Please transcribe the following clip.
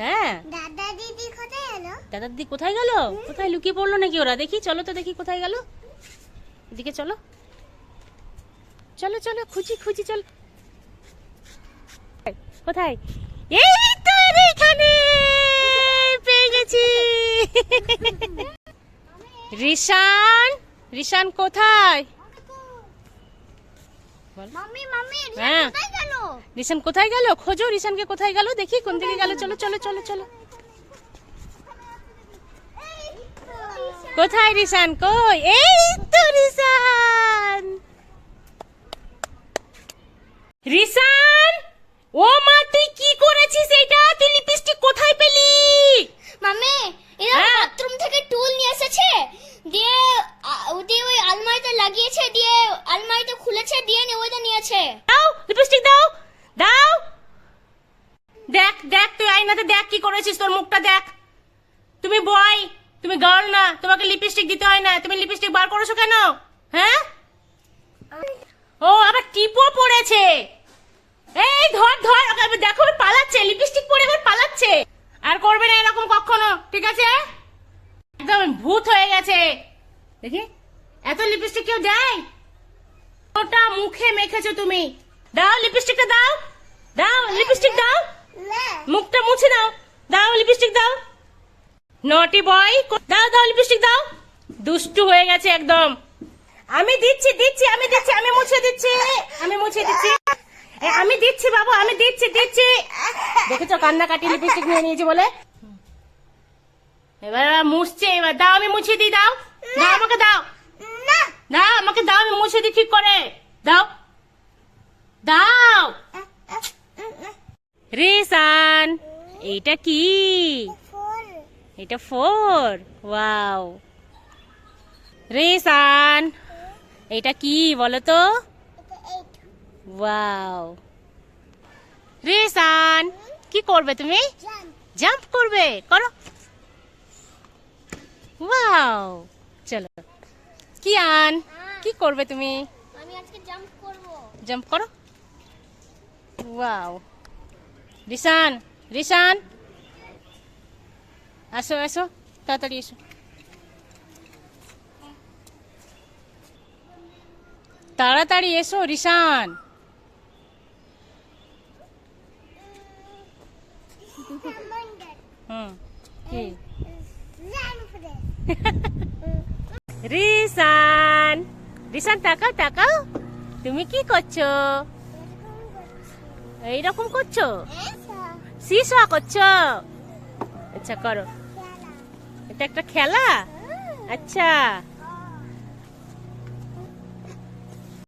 হ্যাঁ, দাদা দিদি কোথায় গেল? দাদা দিদি কোথায় গেল? কোথায় লুকিয়ে পড়লো নাকি ওরা? দেখি, চলো তো দেখি কোথায় গেল। এদিকে চলো, চলো চলো, খুঁজি খুঁজি, চল। কোথায়? এই তো এখানে পেয়ে গেছি। রিশান, রিশান কোথায়? মাম্মি মাম্মি হ্যাঁ, কোথায় গেল? রিশান কোথায় গেল? খোঁজো রিশানকে, কোথায় গেল দেখি, কোন দিকে গেল। চলো চলো চলো চলো। কোথায় রিশান? কই? এই তো রিশান। রিশান, ও মা, তুই কি করেছিস এটা? তুই লিপস্টিক কোথায় পেলি? মাম্মি এরা বাথরুম থেকে টুল নিয়ে এসেছে, দিয়ে ওই আলমারিতে লাগিয়েছে, দিয়ে আলমারিতে খুলেছে, দিয়ে ওইটা নিয়েছে। দাও লিপস্টিক, দাও দাও। দেখ দেখ, তুই আয়নাতে দেখ কি করেছিস, তোর মুখটা দেখ। তুমি বয়, তুমি গার্ল না, তোমাকে লিপস্টিক দিতে হয় না। তুমি লিপস্টিক বার করেছো কেন? হ্যাঁ, ও আবার টিপও পড়েছে। এই ধর ধর, ওকে দেখো পালাচ্ছে, লিপস্টিক পরে আবার পালাচ্ছে। আর করবে না এরকম কখনো, ঠিক আছে? একদম ভূত হয়ে গেছে। দেখি, এত লিপস্টিক কেউ দেয়? ওটা মুখে মেখেছো তুমি। দাও লিপস্টিকটা, দাও দাও, লিপস্টিক দাও, মুখটা মুছে দাও। দাও লিপস্টিক দাও। নটি বয়, দাও দাও লিপস্টিক দাও। দুষ্টু হয়ে গেছে একদম। আমি দিচ্ছি দিচ্ছি, আমি দিচ্ছি, আমি মুছে দিচ্ছি, আমি মুছে দিচ্ছি, আমি দিচ্ছি বাবু, আমি দিচ্ছি দিচ্ছি। দেখেছো কান্নাকাটি, লিপস্টিক নিয়ে নিয়েছি বলে। এবার মুছছে, এবার দাও, আমি মুছিয়ে দিই। দাও দাও, আমাকে দাও, দাও আমাকে দাও, আমি মুছে দিই ঠিক করে। দাও দাও। রিশান, এইটা কি? এটা 4। ওয়াও। রিশান, এটা কি বলো তো? ওয়াও। রিশান, কি করবে তুমি? জাম্প করবে, করো। ওয়াও, চলো। কিয়ান, কি করবে তুমি? আমি আজকে জাম্প করব। জাম্প করো। ওয়াও। রিশান, রিশান, আসো আসো, তাড়াতাড়ি এসো। তাড়াতাড়ি এসো রিশান। হুম, কি? রিশান, রিশান তাকাও তাকাও, তুমি কি করছো? এইরকম করছো? সিসা করছো? আচ্ছা করো, এটা একটা খেলা। আচ্ছা।